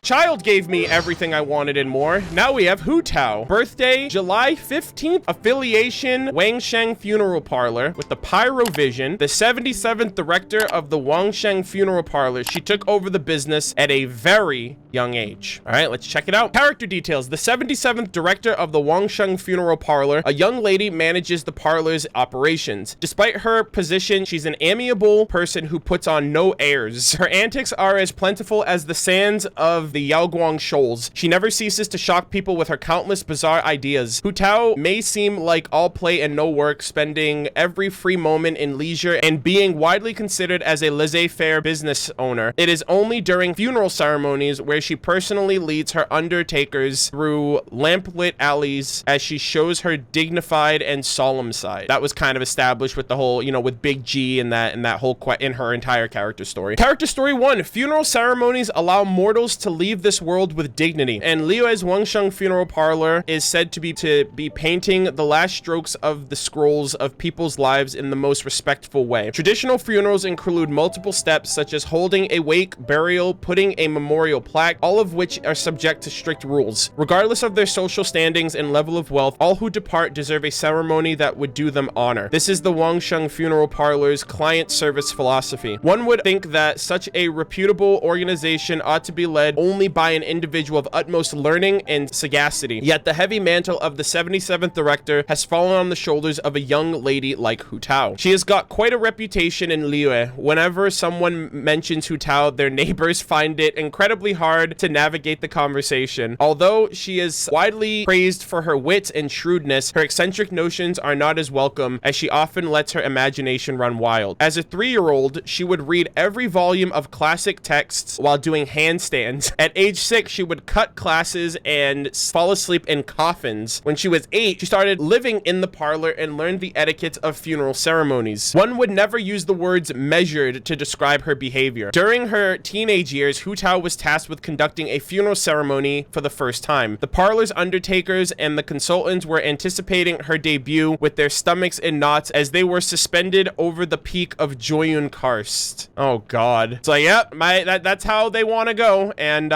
child gave me everything I wanted and more. Now we have Hu Tao. Birthday, July 15th. Affiliation, Wangsheng Funeral Parlor with the Pyrovision, the 77th director of the Wangsheng Funeral Parlor. She took over the business at a very young age. All right, let's check it out. Character details. The 77th director of the Wangsheng Funeral Parlor, a young lady, manages the parlor's operations. Despite her position, she's an amiable person who puts on no airs. Her antics are as plentiful as the sands of the Yaoguang shoals. She never ceases to shock people with her countless bizarre ideas. Hu Tao may seem like all play and no work, spending every free moment in leisure and being widely considered as a laissez-faire business owner. It is only during funeral ceremonies where she personally leads her undertakers through lamplit alleys as she shows her dignified and solemn side. That was kind of established with the whole, you know, with Big G and that whole in her entire character story. Character story 1. Funeral ceremonies allow mortals to leave this world with dignity, and Liu's Wangsheng Funeral Parlor is said to be painting the last strokes of the scrolls of people's lives in the most respectful way. Traditional funerals include multiple steps such as holding a wake, burial, putting a memorial plaque, all of which are subject to strict rules. Regardless of their social standings and level of wealth, all who depart deserve a ceremony that would do them honor. This is the Wangsheng Funeral Parlor's client service philosophy. One would think that such a reputable organization ought to be led only by an individual of utmost learning and sagacity. Yet the heavy mantle of the 77th director has fallen on the shoulders of a young lady like Hu Tao. She has got quite a reputation in Liyue. Whenever someone mentions Hu Tao, their neighbors find it incredibly hard to navigate the conversation. Although she is widely praised for her wit and shrewdness, her eccentric notions are not as welcome, as she often lets her imagination run wild. As a 3-year-old, she would read every volume of classic texts while doing handstands. At age 6, she would cut classes and fall asleep in coffins. When she was 8, she started living in the parlor and learned the etiquette of funeral ceremonies. One would never use the words measured to describe her behavior. During her teenage years, Hu Tao was tasked with conducting a funeral ceremony for the first time. The parlor's undertakers and the consultants were anticipating her debut with their stomachs in knots as they were suspended over the peak of Joyun Karst. Oh God. It's like, yep, that's how they want to go. And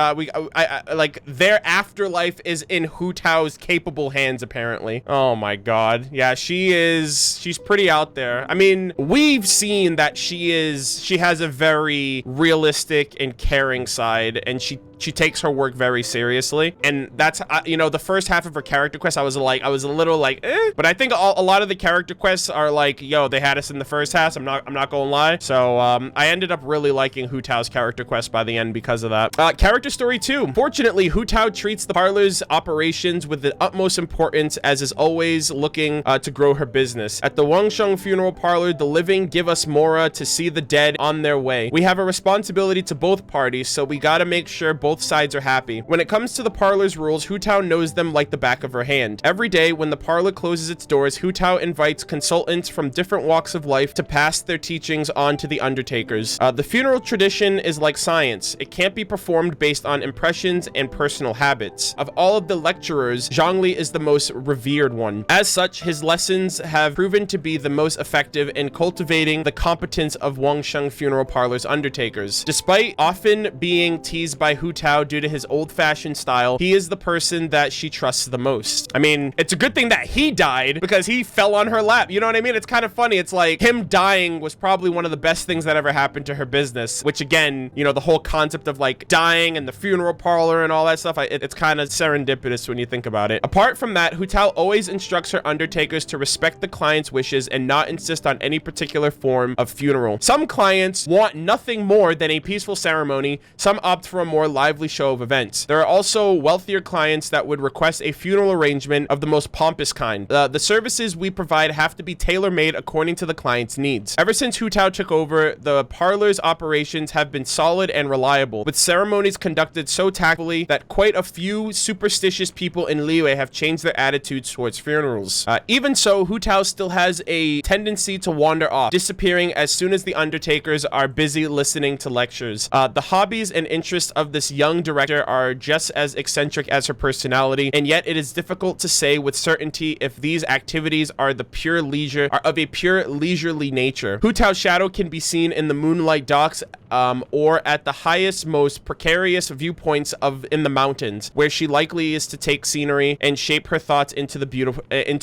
like their afterlife is in Hu Tao's capable hands, apparently. Oh my God. Yeah, she's pretty out there. I mean, we've seen that she has a very realistic and caring side, and she takes her work very seriously. And that's, you know, the first half of her character quest, I was a little like, eh. But I think a lot of the character quests are like, yo, they had us in the first half. I'm not gonna lie. So I ended up really liking Hu Tao's character quest by the end because of that. Character story 2. Fortunately, Hu Tao treats the parlor's operations with the utmost importance, as is always looking to grow her business. At the Wangsheng Funeral Parlor, the living give us mora to see the dead on their way. We have a responsibility to both parties, so we gotta make sure both sides are happy. When it comes to the parlor's rules, Hu Tao knows them like the back of her hand. Every day when the parlor closes its doors, Hu Tao invites consultants from different walks of life to pass their teachings on to the undertakers. The funeral tradition is like science. It can't be performed based on impressions and personal habits. Of all of the lecturers, Zhongli is the most revered one. As such, his lessons have proven to be the most effective in cultivating the competence of Wangsheng Funeral Parlor's undertakers. Despite often being teased by Hu Tao due to his old-fashioned style, he is the person that she trusts the most. I mean, it's a good thing that he died because he fell on her lap. You know what I mean? It's kind of funny. It's like him dying was probably one of the best things that ever happened to her business, which again, you know, the whole concept of like dying and the funeral parlor and all that stuff, it's kind of serendipitous when you think about it. Apart from that, Hu Tao always instructs her undertakers to respect the client's wishes and not insist on any particular form of funeral. Some clients want nothing more than a peaceful ceremony. Some opt for a more lively show of events. There are also wealthier clients that would request a funeral arrangement of the most pompous kind. The services we provide have to be tailor-made according to the client's needs. Ever since Hu Tao took over, the parlor's operations have been solid and reliable, with ceremonies conducted so tactfully that quite a few superstitious people in Liyue have changed their attitudes towards funerals. Even so, Hu Tao still has a tendency to wander off, disappearing as soon as the undertakers are busy listening to lectures. The hobbies and interests of this young director are just as eccentric as her personality, and yet it is difficult to say with certainty if these activities are of a pure leisurely nature. Hu Tao's shadow can be seen in the moonlight docks or at the highest, most precarious viewpoints in the mountains, where she likely is to take scenery and shape her thoughts into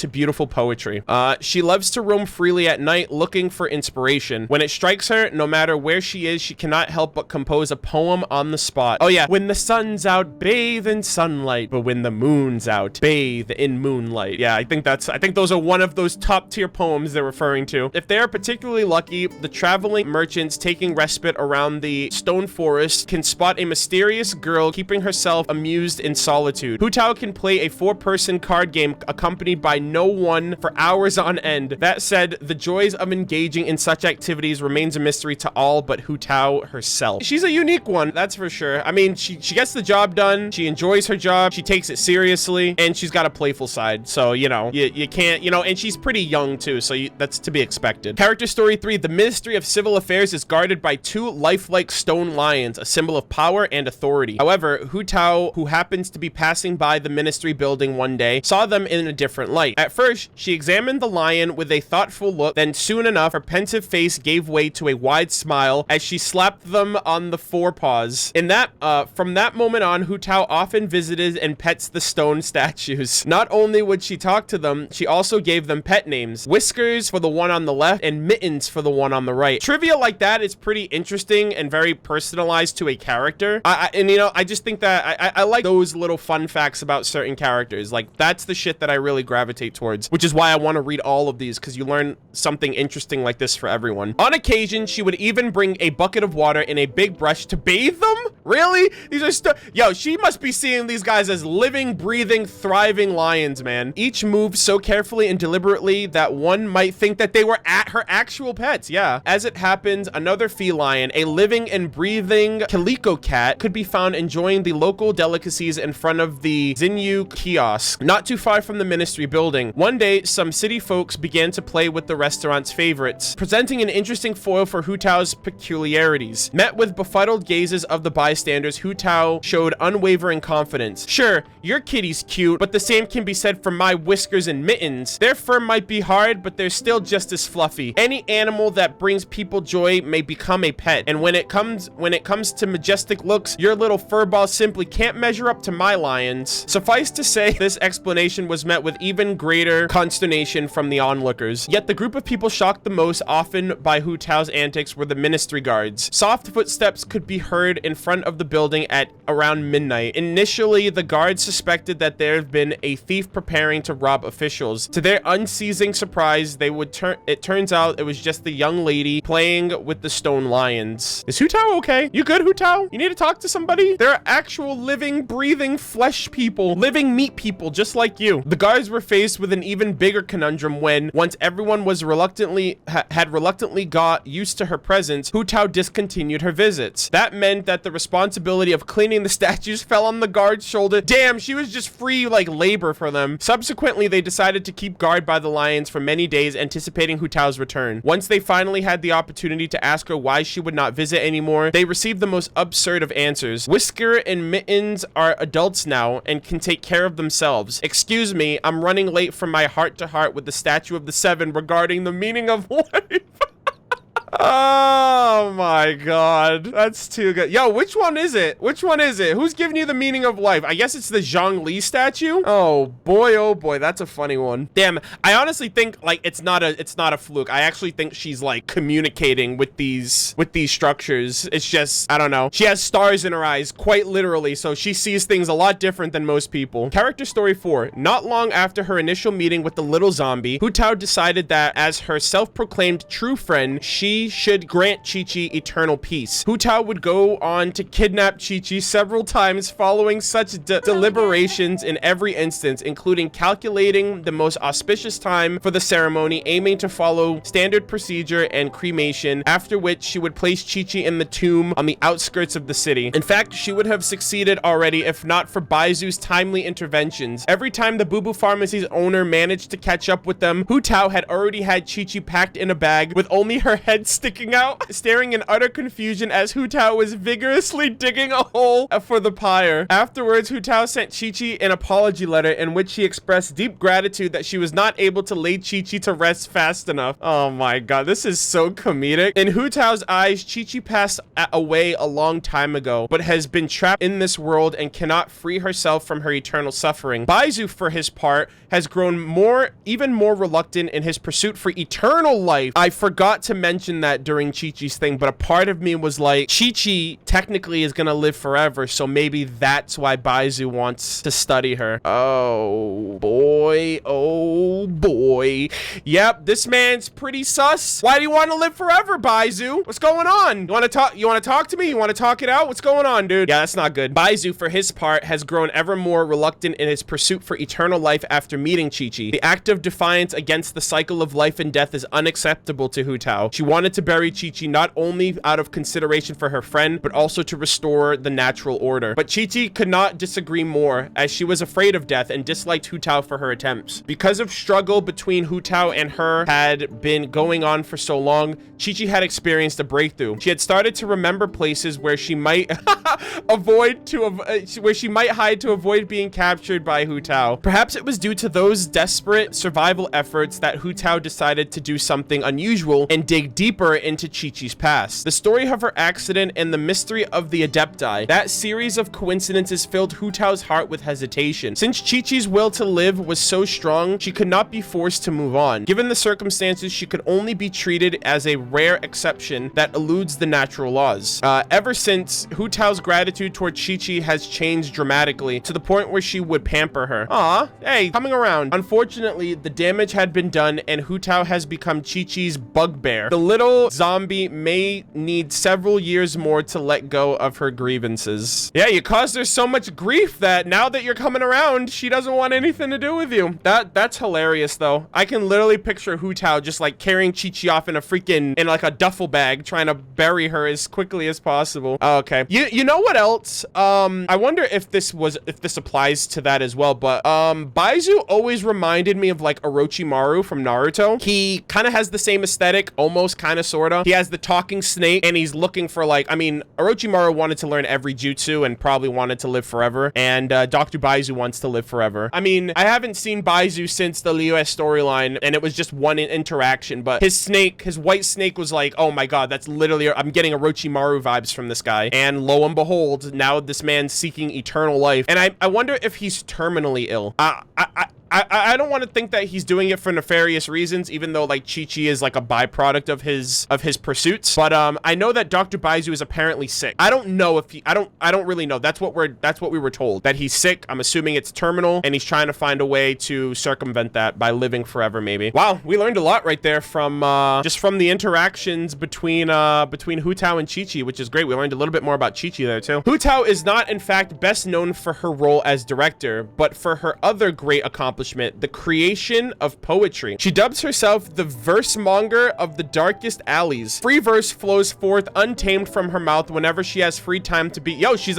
beautiful poetry. She loves to roam freely at night, looking for inspiration. When it strikes her, no matter where she is, she cannot help but compose a poem on the spot. Oh yeah, when the sun's out, bathe in sunlight, but when the moon's out, bathe in moonlight. Yeah, I think those are one of those top tier poems they're referring to. If they are particularly lucky, the traveling merchants taking respite around the stone forest can spot a mysterious girl keeping herself amused in solitude. Hu Tao can play a 4-person card game accompanied by no one for hours on end. That said, the joys of engaging in such activities remains a mystery to all but Hu Tao herself. She's a unique one, that's for sure. I mean, she gets the job done, she enjoys her job, she takes it seriously, and she's got a playful side. So, you know, you can't, you know, and she's pretty young too, so that's to be expected. Character story 3, the Ministry of Civil Affairs is guarded by 2 lifelike stone lions, a symbol of power and authority. However, Hu Tao, who happens to be passing by the ministry building one day, saw them in a different light. At first, she examined the lion with a thoughtful look, then soon enough, her pensive face gave way to a wide smile as she slapped them on the forepaws. From that moment on, Hu Tao often visited and pets the stone statues. Not only would she talk to them, she also gave them pet names. Whiskers for the one on the left and Mittens for the one on the right. Trivia like that is pretty interesting and very personalized to a character. I just think that I like those little fun facts about certain characters. Like, that's the shit that I really gravitate towards, which is why I want to read all of these, because you learn something interesting like this for everyone. On occasion, she would even bring a bucket of water and a big brush to bathe them? Really? These are yo, she must be seeing these guys as living, breathing, thriving lions, man. Each moved so carefully and deliberately that one might think that they were at her actual pets. Yeah. As it happens, another feline, a living and breathing calico cat, could be found enjoying the local delicacies in front of the Xinyu kiosk, not too far from the ministry building. One day, some city folks began to play with the restaurant's favorites, presenting an interesting foil for Hu Tao's peculiarities. Met with befuddled gazes of the bystanders, Hu Tao showed unwavering confidence. Sure, your kitty's cute, but the same can be said for my Whiskers and Mittens. Their fur might be hard, but they're still just as fluffy. Any animal that brings people joy may become a pet, and when it comes to majestic looks, your little furball simply can't measure up to my lions. Suffice to say, this explanation was met with even greater consternation from the onlookers. Yet the group of people shocked the most often by Hu Tao's antics were the ministry guards. Soft footsteps could be heard in front of the building at around midnight. Initially, the guards suspected that there had been a thief preparing to rob officials. To their unceasing surprise, it turns out it was just the young lady playing with the stone lions. Is Hu Tao okay? You good, Hu Tao? You need to talk to somebody? There are actual living, breathing flesh people, living meat people just like you. The guards were faced with an even bigger conundrum when, once everyone was reluctantly got used to her presence, Hu Tao discontinued her visits. That meant that the responsibility of cleaning the statues fell on the guard's shoulder. Damn, she was just free like labor for them. Subsequently, they decided to keep guard by the lions for many days, anticipating Hu Tao's return. Once they finally had the opportunity to ask her why she would not visit anymore, they received the most absurd of answers. Whisker and Mittens are adults now and can take care of themselves. Excuse me, I'm running late for my heart-to-heart with the statue of the 7 regarding the meaning of life. Oh my god, that's too good. Yo, which one is it? Which one is it? Who's giving you the meaning of life? I guess it's the Zhongli statue. Oh boy, that's a funny one. Damn, I honestly think like it's not a fluke. I actually think she's like communicating with these structures. It's just, I don't know. She has stars in her eyes, quite literally, so she sees things a lot different than most people. Character story 4. Not long after her initial meeting with the little zombie, Hu Tao decided that as her self-proclaimed true friend, she should grant Chi-Chi eternal peace. Hu Tao would go on to kidnap Chi-Chi several times following such deliberations in every instance, including calculating the most auspicious time for the ceremony, aiming to follow standard procedure and cremation, after which she would place Chi-Chi in the tomb on the outskirts of the city. In fact, she would have succeeded already if not for Baizu's timely interventions. Every time the Boo Boo Pharmacy's owner managed to catch up with them, Hu Tao had already had Chi-Chi packed in a bag with only her head head sticking out, staring in utter confusion as Hu Tao was vigorously digging a hole for the pyre. Afterwards, Hu Tao sent Chi-Chi an apology letter in which she expressed deep gratitude that she was not able to lay Chi-Chi to rest fast enough. Oh my god, this is so comedic. In Hu Tao's eyes, Chi-Chi passed away a long time ago, but has been trapped in this world and cannot free herself from her eternal suffering. Baizu, for his part, has grown even more reluctant in his pursuit for eternal life. I forgot to mention that during Chi-Chi's thing, but a part of me was like, Chi-Chi technically is gonna live forever, so maybe that's why Baizu wants to study her. Oh boy, oh boy. Yep, this man's pretty sus. Why do you want to live forever, Baizu? What's going on? You want to talk to me? You want to talk it out? What's going on, dude? Yeah, that's not good. Baizu, for his part, has grown ever more reluctant in his pursuit for eternal life after meeting Chi-Chi. The act of defiance against the cycle of life and death is unacceptable to Hu Tao. She wanted to bury Chi-Chi not only out of consideration for her friend, but also to restore the natural order. But Chi-Chi could not disagree more, as she was afraid of death and disliked Hu Tao for her attempts. Because of struggle between Hu Tao and her had been going on for so long, Chi-Chi had experienced a breakthrough. She had started to remember places where she might where she might hide to avoid being captured by Hu Tao. Perhaps it was due to those desperate survival efforts that Hu Tao decided to do something unusual and dig deeper into Chi-Chi's past. The story of her accident and the mystery of the Adepti, that series of coincidences filled Hu Tao's heart with hesitation. Since Chi-Chi's will to live was so strong, she could not be forced to move on. Given the circumstances, she could only be treated as a rare exception that eludes the natural laws. Ever since, Hu Tao's gratitude toward Chi-Chi has changed dramatically, to the point where she would pamper her. Aw, hey, coming around. Unfortunately, the damage had been done and Hu Tao has become Chi-Chi's bugbear. The little zombie may need several years more to let go of her grievances. Yeah, you caused her so much grief that now that you're coming around, she doesn't want anything to do with you. That's hilarious though. I can literally picture Hu Tao just like carrying Chi-Chi off in like a duffel bag, trying to bury her as quickly as possible. Okay. You know what else? I wonder if this applies to that as well, but Baizu always reminded me of like Orochimaru from Naruto. He kind of has the same aesthetic, almost kind of sorta. He has the talking snake and he's looking for like, I mean, Orochimaru wanted to learn every jutsu and probably wanted to live forever, and Dr. Baizu wants to live forever. I mean, I haven't seen Baizu since the Liyue storyline and it was just one interaction, but his white snake was like, oh my god, that's literally, I'm getting Orochimaru vibes from this guy. And lo and behold, now this man's seeking eternal life. And I wonder if he's terminally ill. I don't want to think that he's doing it for nefarious reasons, even though like Chi-Chi is like a byproduct of his pursuits. But I know that Dr. Baizu is apparently sick. I don't know if I don't really know. That's what we were told, that he's sick. I'm assuming it's terminal and he's trying to find a way to circumvent that by living forever, maybe. Wow, we learned a lot right there from just from the interactions between Hu Tao and Chi-Chi, which is great. We learned a little bit more about Chi-Chi there too. Hu Tao is not in fact best known for her role as director, but for her other great accomplishment, the creation of poetry. She dubs herself the verse monger of the darkest alleys. Free verse flows forth untamed from her mouth whenever she has free time to be. She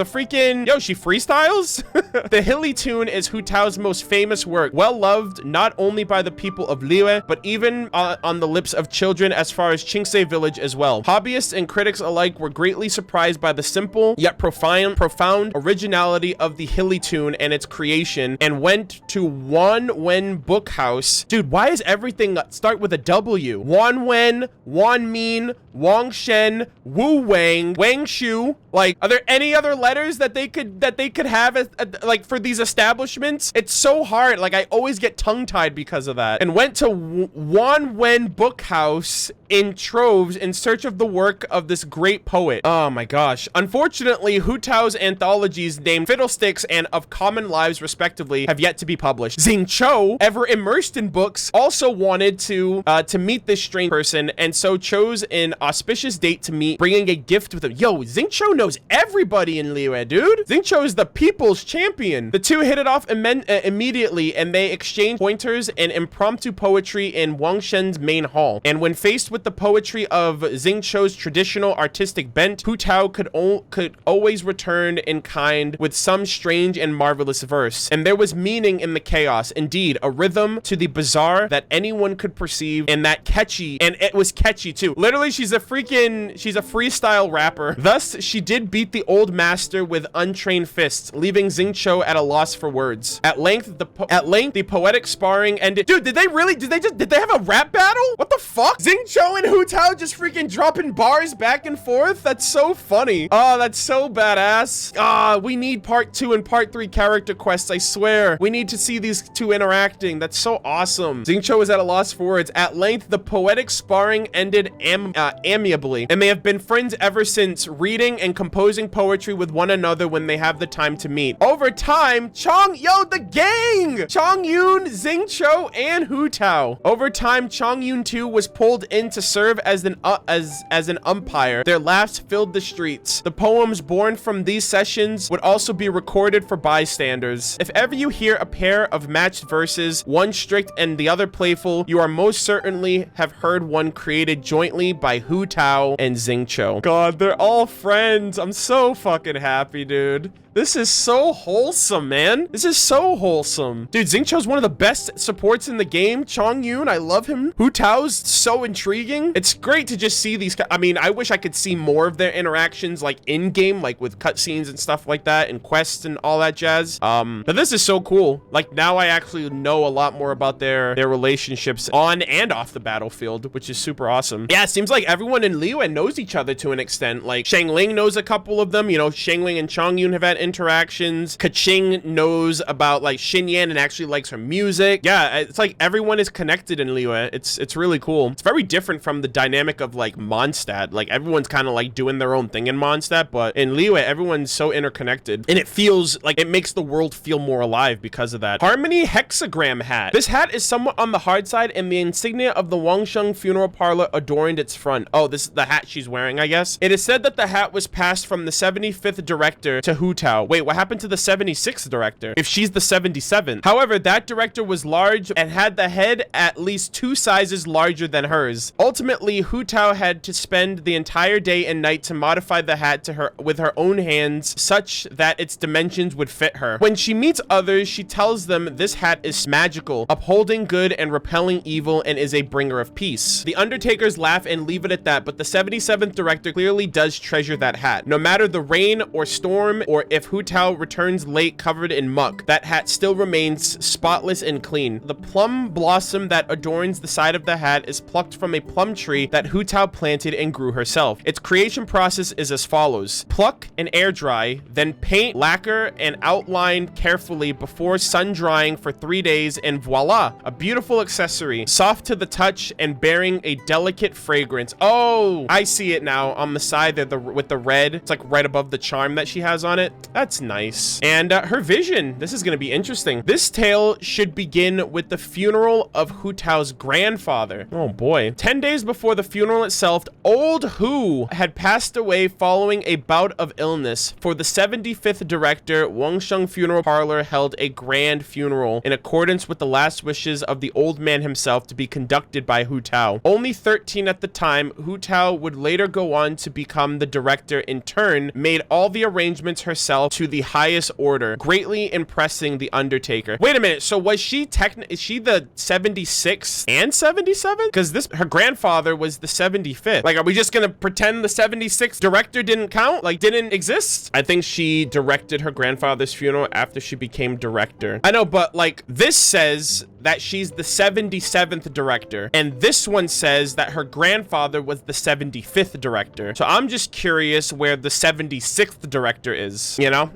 freestyles? The Hilly Tune is Hu Tao's most famous work, well loved not only by the people of Liyue, but even on the lips of children as far as Chingsei village as well. Hobbyists and critics alike were greatly surprised by the simple yet profound originality of the Hilly Tune and its creation, and went to Wen Book House. Dude, why is everything start with a W? Wan Wen, Wan Min, Wang Shen, Wu Wang, Wang Shu. Like, are there any other letters that they could have as, like, for these establishments? It's so hard. Like, I always get tongue-tied because of that. And went to Wan Wen Book House in troves in search of the work of this great poet. Oh my gosh. Unfortunately, Hu Tao's anthologies named Fiddlesticks and Of Common Lives respectively have yet to be published. Xing Cho, ever immersed in books, also wanted to meet this strange person, and so chose an auspicious date to meet, bringing a gift with him. Xing Cho knows everybody in Liyue, dude. Xingqiu is the people's champion. The two hit it off immediately, and they exchanged pointers and impromptu poetry in Wang Shen's main hall. And when faced with the poetry of Xingqiu's traditional artistic bent, Hu Tao could always return in kind with some strange and marvelous verse. And there was meaning in the chaos. Indeed, a rhythm to the bizarre that anyone could perceive, and that catchy, and it was catchy too. Literally, she's a freestyle rapper. Thus, she did beat the old master with untrained fists, leaving Xingqiu at a loss for words. At length, the poetic sparring ended. Dude, did they have a rap battle? What the fuck? Xingqiu and Hu Tao just freaking dropping bars back and forth? That's so funny. Oh, that's so badass. We need part 2 and part 3 character quests, I swear. We need to see these two interacting. That's so awesome. Xingqiu is at a loss for words. At length, the poetic sparring ended amiably, and they have been friends ever since, reading and composing poetry with one another when they have the time to meet. Over time, the gang! Chongyun, Xingqiu, and Hu Tao. Over time, Chongyun too was pulled in to serve as an umpire. Their laughs filled the streets. The poems born from these sessions would also be recorded for bystanders. If ever you hear a pair of matched verses, one strict and the other playful, you are most certainly have heard one created jointly by Hu Tao and Xingqiu. God, they're all friends. I'm so fucking happy, dude. This is so wholesome, man. This is so wholesome. Dude, Xingqiu's one of the best supports in the game. Chongyun, I love him. Hu Tao's so intriguing. It's great to just see these. I mean, I wish I could see more of their interactions, like in-game, like with cutscenes and stuff like that, and quests and all that jazz. But this is so cool. Like, now I actually know a lot more about their relationships on and off the battlefield, which is super awesome. Yeah, it seems like everyone in Liyue knows each other to an extent. Like, Shangling knows a couple of them. You know, Shangling and Chongyun have had interactions. Kaching knows about like Xinyan and actually likes her music. Yeah, it's like everyone is connected in Liyue. It's really cool. It's very different from the dynamic of like Mondstadt. Like everyone's kind of like doing their own thing in Mondstadt, but in Liyue, everyone's so interconnected, and it feels like it makes the world feel more alive because of that. Harmony hexagram hat. This hat is somewhat on the hard side, and the insignia of the Wangsheng funeral parlor adorned its front. Oh, this is the hat she's wearing, I guess. It is said that the hat was passed from the 75th director to Hu Tao. Wait, what happened to the 76th director if she's the 77th? However, that director was large and had the head at least 2 sizes larger than hers. Ultimately, Hu Tao had to spend the entire day and night to modify the hat to her with her own hands such that its dimensions would fit her. When she meets others, she tells them this hat is magical, upholding good and repelling evil, and is a bringer of peace. The Undertakers laugh and leave it at that, but the 77th director clearly does treasure that hat. No matter the rain or storm, or if Hu Tao returns late covered in muck, that hat still remains spotless and clean. The plum blossom that adorns the side of the hat is plucked from a plum tree that Hu Tao planted and grew herself. Its creation process is as follows: pluck and air dry, then paint, lacquer, and outline carefully before sun drying for 3 days, and voila, a beautiful accessory, soft to the touch and bearing a delicate fragrance. Oh, I see it now on the side there, with the red. It's like right above the charm that she has on it. That's nice. And her vision, this is going to be interesting. This tale should begin with the funeral of Hu Tao's grandfather. Oh boy. 10 days before the funeral itself, old Hu had passed away following a bout of illness. For the 75th director, Wangsheng Funeral Parlor held a grand funeral in accordance with the last wishes of the old man himself, to be conducted by Hu Tao. Only 13 at the time, Hu Tao would later go on to become the director. In turn, made all the arrangements herself to the highest order, greatly impressing the Undertaker. Wait a minute, so was she is she the 76th and 77th? Because her grandfather was the 75th. Like, are we just gonna pretend the 76th director didn't count? Like, didn't exist? I think she directed her grandfather's funeral after she became director. I know, but like, this says that she's the 77th director, and this one says that her grandfather was the 75th director. So I'm just curious where the 76th director is, you know?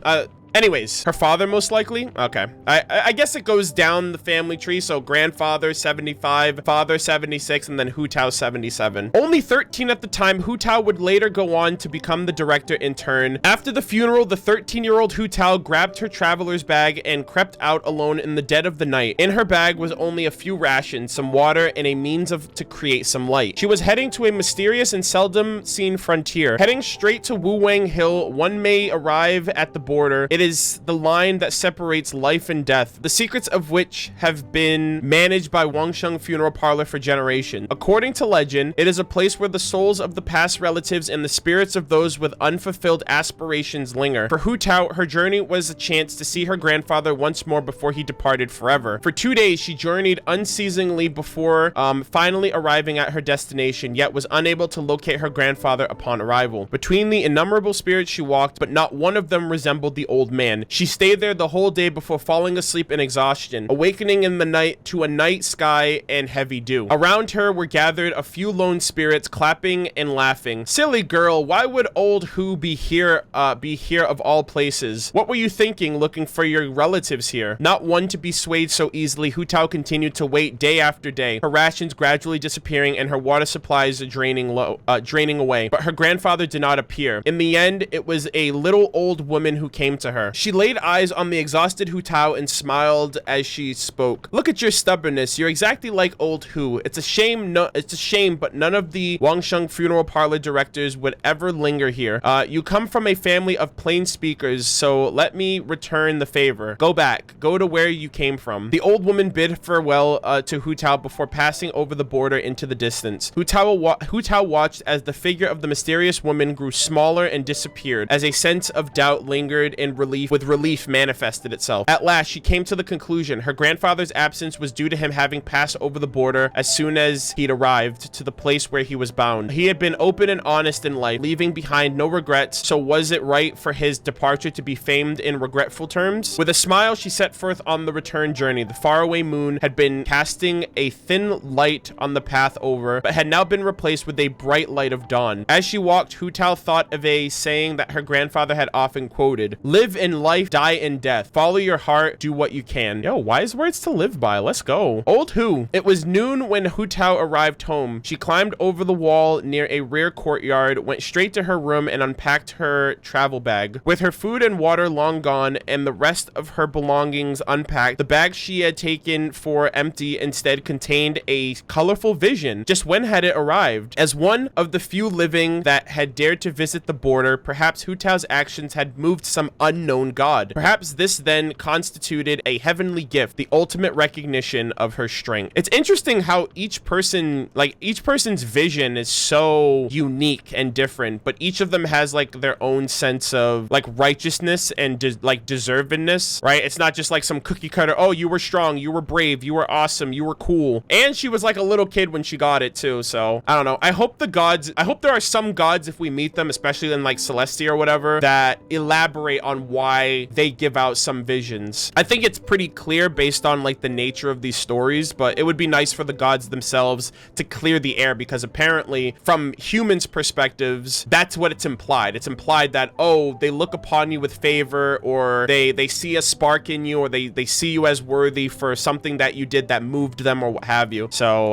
Anyways, her father most likely? Okay. I guess it goes down the family tree. So grandfather 75, father 76, and then Hu Tao 77. Only 13 at the time, Hu Tao would later go on to become the director in turn. After the funeral, the 13-year-old Hu Tao grabbed her traveler's bag and crept out alone in the dead of the night. In her bag was only a few rations, some water, and a means to create some light. She was heading to a mysterious and seldom seen frontier. Heading straight to Wu Wang Hill, one may arrive at the border. It is the line that separates life and death, the secrets of which have been managed by Wangsheng Funeral Parlor for generations. According to legend, it is a place where the souls of the past relatives and the spirits of those with unfulfilled aspirations linger. For Hu Tao, her journey was a chance to see her grandfather once more before he departed forever. For 2 days, she journeyed unceasingly before finally arriving at her destination, yet was unable to locate her grandfather upon arrival. Between the innumerable spirits she walked, but not one of them resembled the old man. She stayed there the whole day before falling asleep in exhaustion, awakening in the night to a night sky and heavy dew. Around her were gathered a few lone spirits, clapping and laughing. Silly girl, why would old Hu be here of all places? What were you thinking looking for your relatives here? Not one to be swayed so easily, Hu Tao continued to wait day after day, her rations gradually disappearing and her water supplies draining away. But her grandfather did not appear. In the end, it was a little old woman who came to her. She laid eyes on the exhausted Hu Tao and smiled as she spoke. Look at your stubbornness. You're exactly like old Hu. It's a shame, but none of the Wangsheng Funeral Parlor directors would ever linger here. You come from a family of plain speakers, so let me return the favor. Go back. Go to where you came from. The old woman bid farewell to Hu Tao before passing over the border into the distance. Hu Tao watched as the figure of the mysterious woman grew smaller and disappeared, as a sense of doubt lingered and relief manifested itself. At last, she came to the conclusion her grandfather's absence was due to him having passed over the border as soon as he'd arrived to the place where he was bound. He had been open and honest in life, leaving behind no regrets, so was it right for his departure to be famed in regretful terms? With a smile, she set forth on the return journey. The faraway moon had been casting a thin light on the path over, but had now been replaced with a bright light of dawn. As she walked, Hu Tao thought of a saying that her grandfather had often quoted: live in life, die in death. Follow your heart, do what you can. Yo, wise words to live by. Let's go. Old Hu. It was noon when Hu Tao arrived home. She climbed over the wall near a rear courtyard, went straight to her room and unpacked her travel bag. With her food and water long gone and the rest of her belongings unpacked, the bag she had taken for empty instead contained a colorful vision. Just when had it arrived? As one of the few living that had dared to visit the border, perhaps Hu Tao's actions had moved some unknown god. Perhaps this then constituted a heavenly gift, the ultimate recognition of her strength. It's interesting how each person's vision is so unique and different, but each of them has like their own sense of like righteousness and deservedness, right? It's not just like some cookie cutter, oh, you were strong, you were brave, you were awesome, you were cool. And she was like a little kid when she got it too, so I don't know. I hope there are some gods, if we meet them, especially in like Celestia or whatever, that elaborate on why they give out some visions. I think it's pretty clear based on like the nature of these stories, but it would be nice for the gods themselves to clear the air, because apparently from humans' perspectives, that's what it's implied. It's implied that, oh, they look upon you with favor, or they see a spark in you, or they see you as worthy for something that you did that moved them or what have you. So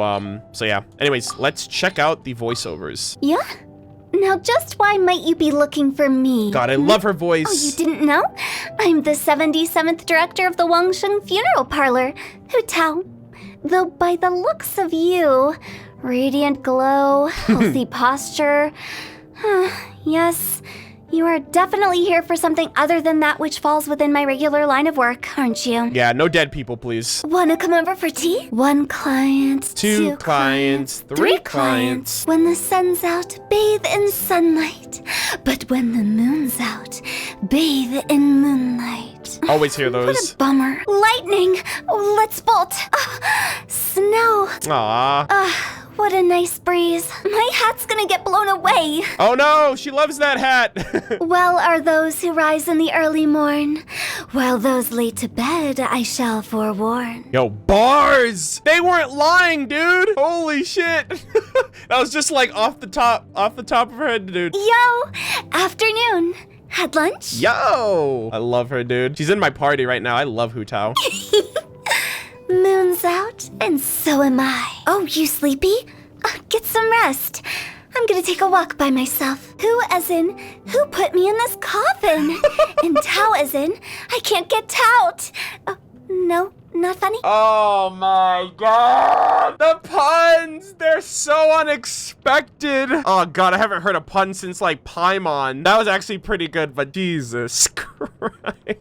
yeah. Anyways, let's check out the voiceovers. Yeah? Now, just why might you be looking for me? God, I love her voice. Oh, you didn't know? I'm the 77th director of the Wangsheng Funeral Parlor, Hu Tao. Though by the looks of you, radiant glow, healthy posture, yes, you are definitely here for something other than that which falls within my regular line of work, aren't you? Yeah, no dead people, please. Wanna come over for tea? One client, two clients, three clients. When the sun's out, bathe in sunlight. But when the moon's out, bathe in moonlight. Always hear those. What a bummer. Lightning! Oh, let's bolt. Snow. Aww. What a nice breeze. My hat's gonna get blown away. Oh no, she loves that hat. Well are those who rise in the early morn, while those laid to bed I shall forewarn. Yo, bars! They weren't lying, dude. Holy shit. That was just like off the top of her head, dude. Yo, afternoon. Had lunch? Yo! I love her, dude. She's in my party right now. I love Hu Tao. Moon's out, and so am I. Oh, you sleepy? Get some rest. I'm gonna take a walk by myself. Who as in, who put me in this coffin? And Tao as in, I can't get out. No, not funny? Oh my god! The puns! They're so unexpected. Oh god, I haven't heard a pun since like Paimon. That was actually pretty good, but Jesus Christ.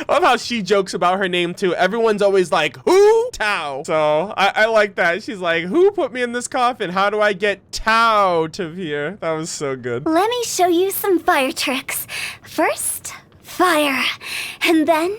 I love how she jokes about her name too. Everyone's always like, Hu Tao. So I like that. She's like, who put me in this coffin? How do I get Tao to here? That was so good. Let me show you some fire tricks. First, fire. And then,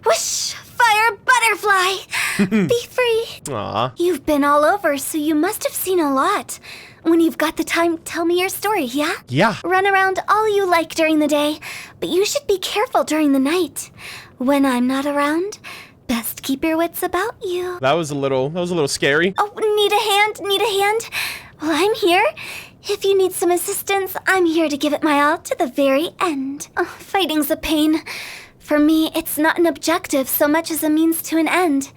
whoosh! Fire butterfly! Be free. Aw. You've been all over, so you must have seen a lot. When you've got the time, tell me your story, yeah? Yeah. Run around all you like during the day, but you should be careful during the night. When I'm not around, best keep your wits about you. That was a little scary. Oh, need a hand? Need a hand? Well, I'm here. If you need some assistance, I'm here to give it my all to the very end. Oh, fighting's a pain. For me, it's not an objective so much as a means to an end.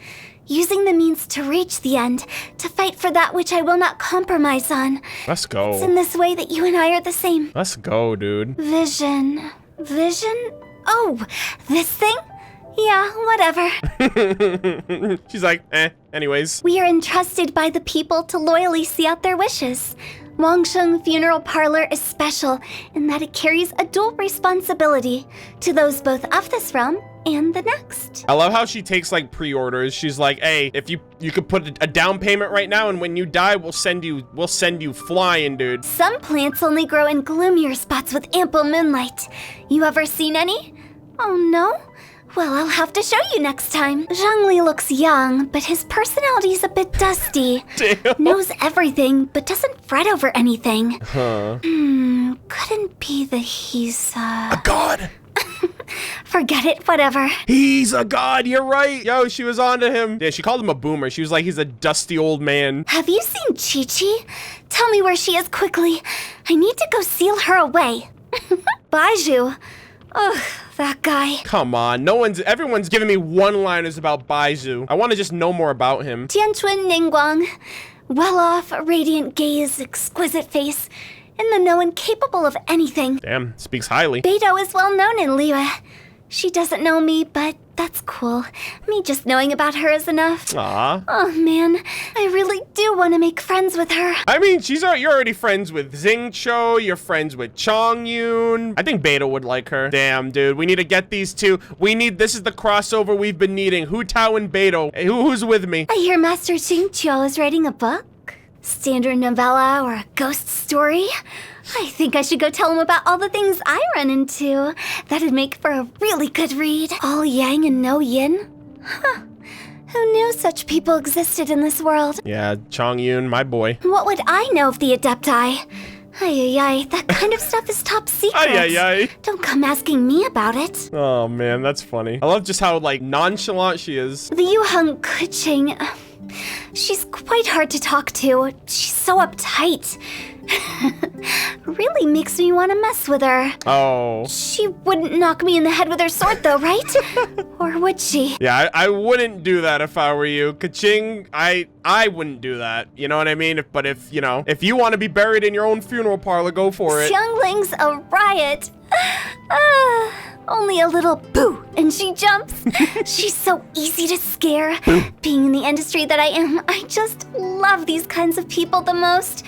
Using the means to reach the end, to fight for that which I will not compromise on. Let's go. It's in this way that you and I are the same. Let's go, dude. Vision. Vision? Oh, this thing? Yeah, whatever. She's like, anyways. We are entrusted by the people to loyally see out their wishes. Wangsheng Funeral Parlor is special in that it carries a dual responsibility to those both of this realm and the next. I love how she takes like pre-orders. She's like, hey, if you could put a down payment right now, and when you die, we'll send you flying, dude. Some plants only grow in gloomier spots with ample moonlight. You ever seen any? Oh no? Well, I'll have to show you next time. Zhongli looks young, but his personality's a bit dusty. Damn. Knows everything, but doesn't fret over anything. Huh. Couldn't be that he's, A god. Forget it, whatever. He's a god, you're right. Yo, she was onto him. Yeah, she called him a boomer. She was like, he's a dusty old man. Have you seen Chi-Chi? Tell me where she is quickly. I need to go seal her away. Baiju. Ugh, that guy. Come on, everyone's giving me one-liners about Baizu. I want to just know more about him. Tianchun Ningguang. Well-off, radiant gaze, exquisite face, in the know and capable of anything. Damn, speaks highly. Beidou is well known in Liyue. She doesn't know me, but that's cool. Me just knowing about her is enough. Aw. Oh man, I really do want to make friends with her. I mean, you're already friends with Xingqiu, you're friends with Chongyun. I think Beta would like her. Damn, dude, we need to get these two. This is the crossover we've been needing. Hu Tao and Beta. Hey, who's with me? I hear Master Xingqiu is writing a book. Standard novella or a ghost story? I think I should go tell him about all the things I run into. That'd make for a really good read. All yang and no yin? Huh. Who knew such people existed in this world? Yeah, Chongyun, my boy. What would I know of the Adepti? Ay, that kind of stuff is top secret. Ay. Don't come asking me about it. Oh man, that's funny. I love just how like nonchalant she is. The Yuheng Kuching, she's quite hard to talk to. She's so uptight. Really makes me want to mess with her. Oh. She wouldn't knock me in the head with her sword though, right? Or would she? Yeah, I wouldn't do that if I were you. Kaching, I wouldn't do that. You know what I mean? But if you want to be buried in your own funeral parlor, go for it. Xiangling's a riot. Only a little boo and she jumps. She's so easy to scare. Being in the industry that I am, I just love these kinds of people the most.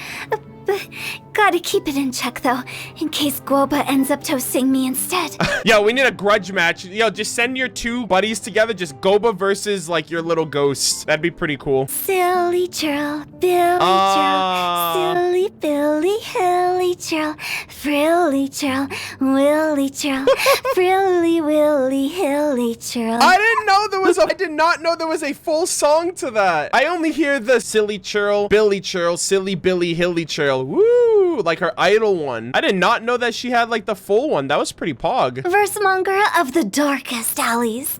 Gotta keep it in check though, in case Guoba ends up toasting me instead. Yo, we need a grudge match. Yo, just send your two buddies together, just Goba versus like your little ghosts. That'd be pretty cool. Silly churl, Billy churl, silly Billy, hilly churl, frilly churl, willy churl, frilly willy, hilly churl. I did not know there was a full song to that. I only hear the silly churl, Billy churl, silly Billy, hilly churl. Woo! Like her idol one. I did not know that she had like the full one. That was pretty pog. Versemonger of the darkest alleys.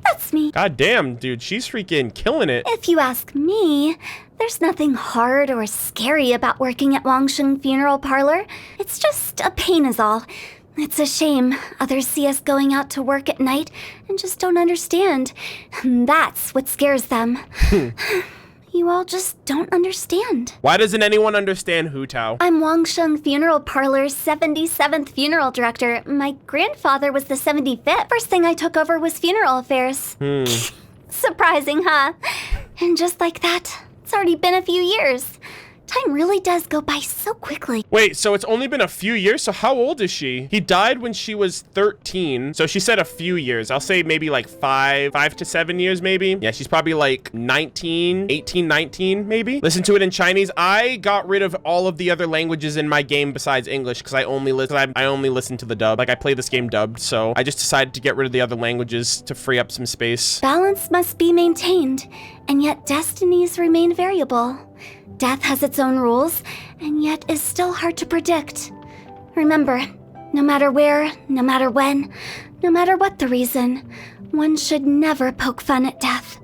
That's me. God damn, dude, she's freaking killing it. If you ask me, there's nothing hard or scary about working at Wangsheng Funeral Parlor. It's just a pain is all. It's a shame others see us going out to work at night and just don't understand. That's what scares them. You all just don't understand. Why doesn't anyone understand Hu Tao? I'm Wangsheng Funeral Parlor's 77th funeral director. My grandfather was the 75th. First thing I took over was funeral affairs. Surprising, huh? And just like that, it's already been a few years. Time really does go by so quickly. Wait, so it's only been a few years? So how old is she? He died when she was 13. So she said a few years. I'll say maybe like 5 to 7 years maybe. Yeah, she's probably like 18, 19 maybe. Listen to it in Chinese. I got rid of all of the other languages in my game besides English because I only listen to the dub. Like I play this game dubbed. So I just decided to get rid of the other languages to free up some space. Balance must be maintained, and yet destinies remain variable. Death has its own rules, and yet is still hard to predict. Remember, no matter where, no matter when, no matter what the reason, one should never poke fun at death.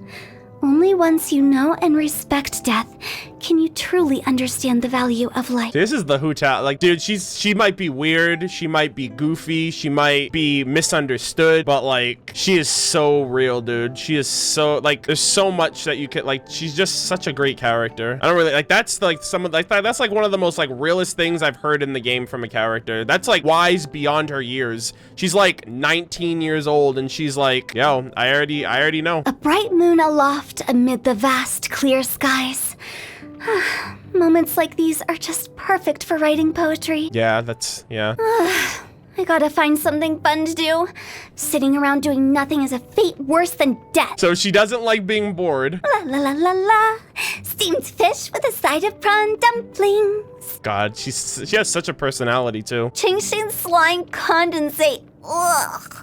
Only once you know and respect death can you truly understand the value of life. This is the Hu Tao. Like, dude, she might be weird, she might be goofy, she might be misunderstood, but like, she is so real, dude. She is so, like, there's so much that you could, like, she's just such a great character. I don't really, like, that's like some of, like, that's like one of the most, like, realest things I've heard in the game from a character. That's like wise beyond her years. She's like 19 years old, and she's like, yo, I already know. A bright moon aloft amid the vast, clear skies. Moments like these are just perfect for writing poetry. Yeah, yeah. I gotta find something fun to do. Sitting around doing nothing is a fate worse than death. So she doesn't like being bored. La la la la la. Steamed fish with a side of prawn dumplings. God, she has such a personality too. Chingshin slime condensate. Ugh.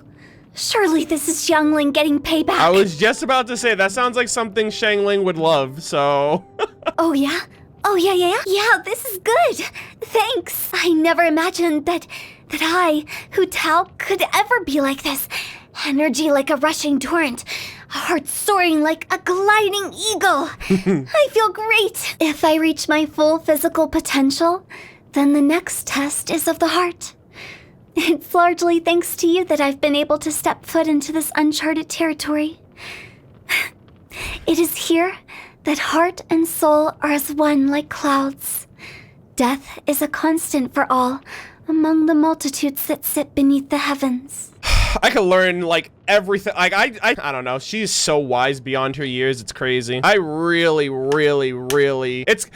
Surely this is Xiangling getting payback. I was just about to say, that sounds like something Xiangling would love, so... Oh yeah? Oh yeah. Yeah, this is good. Thanks. I never imagined that I, Hu Tao, could ever be like this. Energy like a rushing torrent. A heart soaring like a gliding eagle. I feel great. If I reach my full physical potential, then the next test is of the heart. It's largely thanks to you that I've been able to step foot into this uncharted territory. It is here that heart and soul are as one like clouds. Death is a constant for all among the multitudes that sit beneath the heavens. I could learn, like, everything. Like, I don't know. She's so wise beyond her years. It's crazy. I really,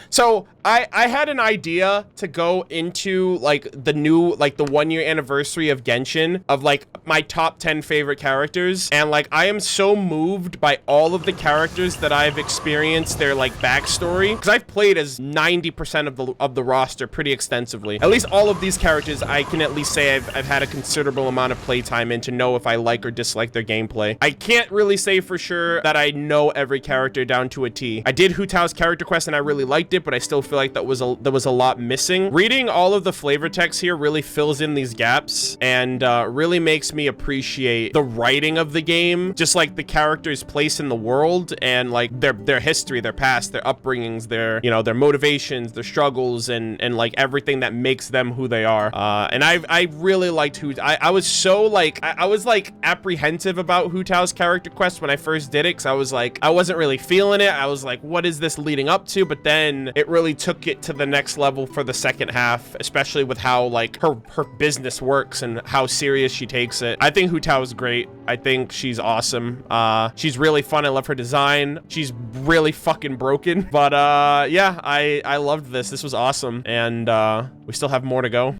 so I had an idea to go into, like, the new, like, the 1-year anniversary of Genshin of, like, my top 10 favorite characters. And, like, I am so moved by all of the characters that I've experienced their, like, backstory. Because I've played as 90% of the roster pretty extensively. At least all of these characters, I can at least say I've had a considerable amount of playtime in to know if I like or dislike their gameplay. I can't really say for sure that I know every character down to a T. I did Hu Tao's character quest and I really liked it, but I still feel like there was a lot missing. Reading all of the flavor text here really fills in these gaps and really makes me appreciate the writing of the game, just like the characters' place in the world and like their history, their past, their upbringings, their, you know, their motivations, their struggles, and like everything that makes them who they are. And I really liked I was so like I was like apprehensive about Hu Tao's character quest when I first did it, because I was like, I wasn't really feeling it. I was like, what is this leading up to? But then it really took it to the next level for the second half, especially with how like her business works and how serious she takes it. I think Hu Tao is great. I think she's awesome. She's really fun. I love her design. She's really fucking broken. But yeah, I loved this. This was awesome. And we still have more to go.